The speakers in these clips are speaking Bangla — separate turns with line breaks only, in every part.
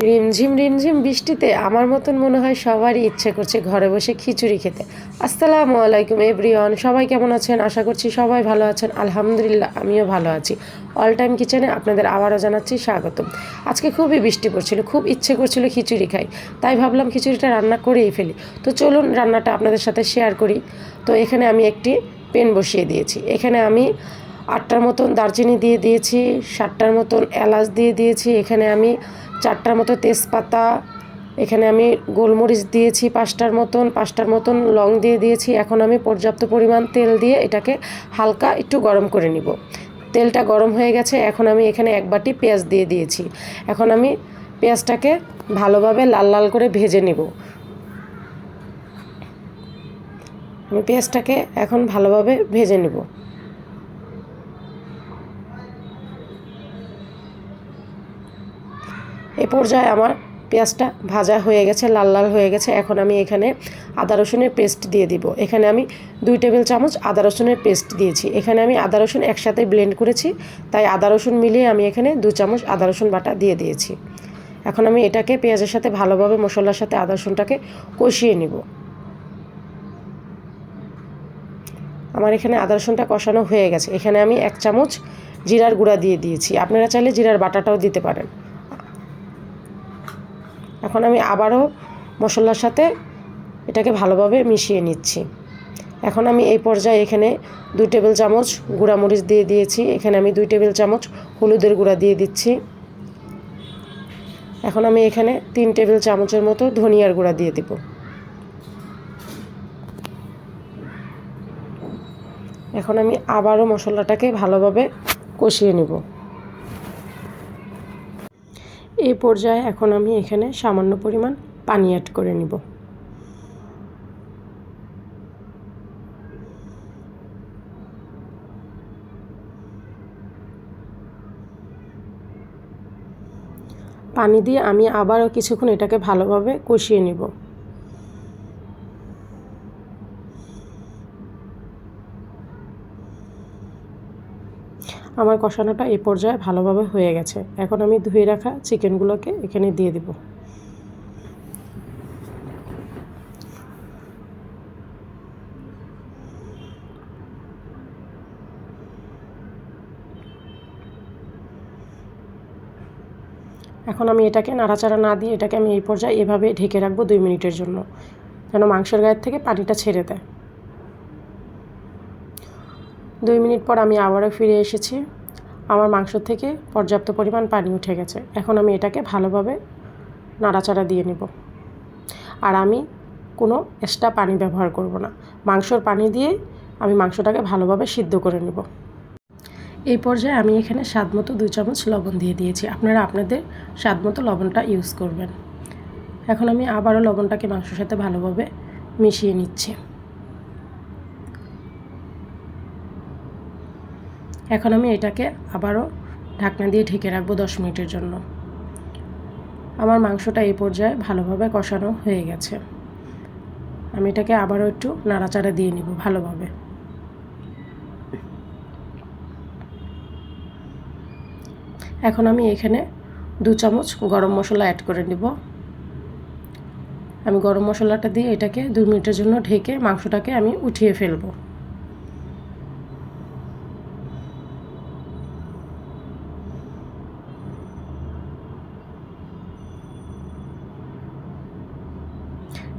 রিমঝিম বৃষ্টিতে আমার মতন মনে হয় সবারই ইচ্ছে করছে ঘরে বসে খিচুড়ি খেতে। আসসালামু আলাইকুম এভরিওয়ান, সবাই কেমন আছেন? আশা করছি সবাই ভালো আছেন। আলহামদুলিল্লাহ, আমিও ভালো আছি। অল টাইম কিচেনে আপনাদের আবারও জানাচ্ছি স্বাগতম। আজকে খুবই বৃষ্টি পড়ছিল, খুব ইচ্ছে করছিল খিচুড়ি খাই, তাই ভাবলাম খিচুড়িটা রান্না করেই ফেলি। তো চলুন রান্নাটা আপনাদের সাথে শেয়ার করি। তো এখানে আমি একটি প্যান বসিয়ে দিয়েছি। এখানে আমি 8টার মতন দারচিনি দিয়ে দিয়েছি, 7টার মতন এলাচ দিয়ে দিয়েছি, এখানে আমি 4টার মতো তেজপাতা, এখানে আমি গোলমরিচ দিয়েছি 5টার মতন লং দিয়ে দিয়েছি। এখন আমি পর্যাপ্ত পরিমাণ তেল দিয়ে এটাকে হালকা একটু গরম করে নিব। তেলটা গরম হয়ে গেছে, এখন আমি এখানে 1 বাটি পেঁয়াজ দিয়ে দিয়েছি। এখন আমি পেঁয়াজটাকে ভালোভাবে লাল লাল করে ভেজে নেব। আমি পেঁয়াজটাকে এখন ভালোভাবে ভেজে নেব। এ পর্যায়ে আমার পেঁয়াজটা ভাজা হয়ে গেছে, লাল লাল হয়ে গেছে। এখন আমি এখানে আদা রসুনের পেস্ট দিয়ে দিব। এখানে আমি 2 টেবিল চামচ আদা রসুনের পেস্ট দিয়েছি। এখানে আমি আদা রসুন একসাথে ব্লেন্ড করেছি, তাই আদা রসুন মিলিয়ে আমি এখানে 2 চামচ আদা রসুন বাটা দিয়ে দিয়েছি। এখন আমি এটাকে পেঁয়াজের সাথে ভালোভাবে মশলার সাথে আদা রসুনটাকে কষিয়ে নিব। আমার এখানে আদা রসুনটা কষানো হয়ে গেছে। এখানে আমি 1 চামচ জিরার গুঁড়া দিয়ে দিয়েছি। আপনারা চাইলে জিরার বাটাটাও দিতে পারেন। এখন আমি আবারও মশলার সাথে এটাকে ভালোভাবে মিশিয়ে নিচ্ছি। এখন আমি এই পর্যায়ে এখানে 2 টেবিল চামচ গুঁড়া মরিচ দিয়ে দিয়েছি। এখানে আমি 2 টেবিল চামচ হলুদের গুঁড়া দিয়ে দিচ্ছি। এখন আমি এখানে 3 টেবিল চামচের মতো ধনিয়ার গুঁড়া দিয়ে দেব। এখন আমি আবারও মশলাটাকে ভালোভাবে কষিয়ে নেব। এই পর্যায়ে এখন আমি এখানে সামান্য পরিমাণ পানি অ্যাড করে নিব। পানি দিয়ে আমি আবারও কিছুক্ষণ এটাকে ভালোভাবে কষিয়ে নেব। আমার কষানোটা এই পর্যায়ে ভালোভাবে হয়ে গেছে। এখন আমি ধুয়ে রাখা চিকেনগুলোকে এখানে দিয়ে দেব। এখন আমি এটাকে নাড়াচাড়া না দিয়ে এটাকে আমি এই পর্যায়ে এভাবে ঢেকে রাখবো 2 মিনিটের জন্য, যেন মাংসের গায়ের থেকে পানিটা ছেড়ে দেয়। 2 মিনিট পর আমি আবারও ফিরে এসেছি। আমার মাংস থেকে পর্যাপ্ত পরিমাণ পানি উঠে গেছে। এখন আমি এটাকে ভালোভাবে নাড়াচাড়া দিয়ে নেব। আর আমি কোনো এক্সট্রা পানি ব্যবহার করব না। মাংসর পানি দিয়ে আমি মাংসটাকে ভালোভাবে সিদ্ধ করে নেব। এই পর্যায়ে আমি এখানে স্বাদমতো 2 চামচ লবণ দিয়ে দিয়েছি। আপনারা আপনাদের স্বাদমতো লবণটা ইউজ করবেন। এখন আমি আবারও লবণটাকে মাংসের সাথে ভালোভাবে মিশিয়ে নিচ্ছি। এখন আমি এটাকে আবারও ঢাকনা দিয়ে ঢেকে রাখবো 10 মিনিটের জন্য। আমার মাংসটা এই পর্যায়ে ভালোভাবে কষানো হয়ে গেছে। আমি এটাকে আবারও একটু নাড়াচাড়া দিয়ে নিব ভালোভাবে। এখন আমি এখানে 2 চামচ গরম মশলা অ্যাড করে নিব। আমি গরম মশলাটা দিয়ে এটাকে 2 মিনিটের জন্য ঢেকে মাংসটাকে আমি উঠিয়ে ফেলব।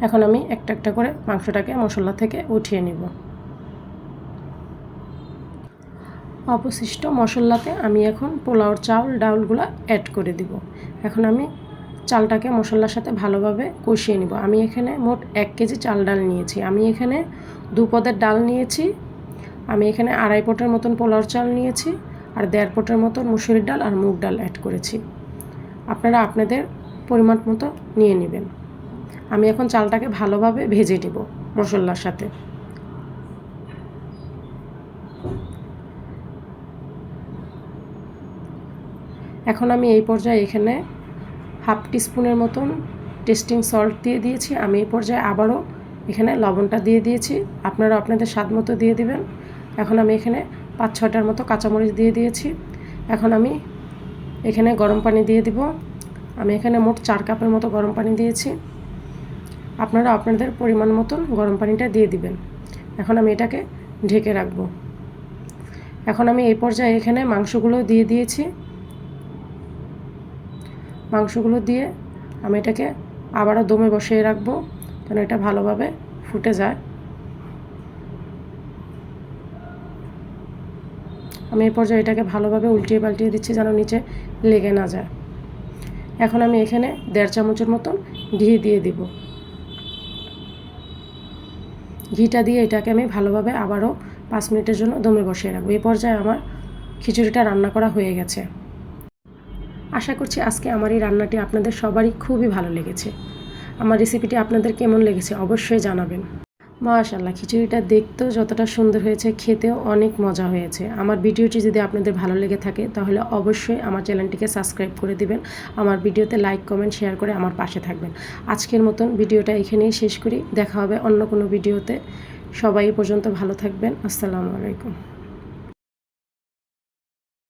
এখন আমি একটা একটা করে মাংসটাকে মশলা থেকে উঠিয়ে নিব। অবশিষ্ট মশলাতে আমি এখন পোলাওর চাল ডাউলগুলো অ্যাড করে দিব। এখন আমি চালটাকে মশলার সাথে ভালোভাবে কষিয়ে নিব। আমি এখানে মোট 1 কেজি চাল ডাল নিয়েছি। আমি এখানে 2 পদের ডাল নিয়েছি। আমি এখানে 2.5 পটের মতন পোলাওর চাল নিয়েছি, আর 1.5 পটের মতন মুসুরির ডাল আর মুগ ডাল অ্যাড করেছি। আপনারা আপনাদের পরিমাণ মতো নিয়ে নেবেন। আমি এখন চালটাকে ভালোভাবে ভেজে নেব মশলার সাথে। এখন আমি এই পর্যায়ে এখানে 1/2 টিস্পুনের মতন টেস্টিং সল্ট দিয়ে দিয়েছি। আমি এই পর্যায়ে আবারও এখানে লবণটা দিয়ে দিয়েছি। আপনারা আপনাদের স্বাদ মতো দিয়ে দিবেন। এখন আমি এখানে 5-6টার মতো কাঁচামরিচ দিয়ে দিয়েছি। এখন আমি এখানে গরম পানি দিয়ে দিব। আমি এখানে মোট 4 কাপের মতো গরম পানি দিয়েছি। আপনারা আপনাদের পরিমাণ মতন গরম পানিটা দিয়ে দিবেন। এখন আমি এটাকে ঢেকে রাখব। এখন আমি এই পর্যায়ে এখানে মাংসগুলো দিয়ে দিয়েছি। মাংসগুলো দিয়ে আমি এটাকে আবারও দমে বসিয়ে রাখবো যেন এটা ভালোভাবে ফুটে যায়। আমি এই পর্যায়ে এটাকে ভালোভাবে উল্টিয়ে পাল্টিয়ে দিচ্ছি যেন নিচে লেগে না যায়। এখন আমি এখানে 1.5 চামচের মতন ঘি দিয়ে দিব। ঘিটা দিয়ে এটাকে আমি ভালোভাবে আবারও 5 মিনিটের জন্য দমে বসিয়ে রাখবো। এই পর্যায়ে আমার খিচুড়িটা রান্না করা হয়ে গেছে। আশা করছি আজকে আমার এই রান্নাটি আপনাদের সবারই খুবই ভালো লেগেছে। আমার রেসিপিটি আপনাদের কেমন লেগেছে অবশ্যই জানাবেন। মাশাআল্লাহ, খিচুড়িটা দেখতেও যতটা সুন্দর হয়েছে, খেতেও অনেক মজা হয়েছে। আমার ভিডিওটি যদি আপনাদের ভালো লেগে থাকে তাহলে অবশ্যই আমার চ্যানেলটিকে সাবস্ক্রাইব করে দিবেন। আমার ভিডিওতে লাইক, কমেন্ট, শেয়ার করে আমার পাশে থাকবেন। আজকের মতন ভিডিওটা এখানেই শেষ করি। দেখা হবে অন্য কোনো ভিডিওতে। সবাই পর্যন্ত ভালো থাকবেন। আসসালামু আলাইকুম।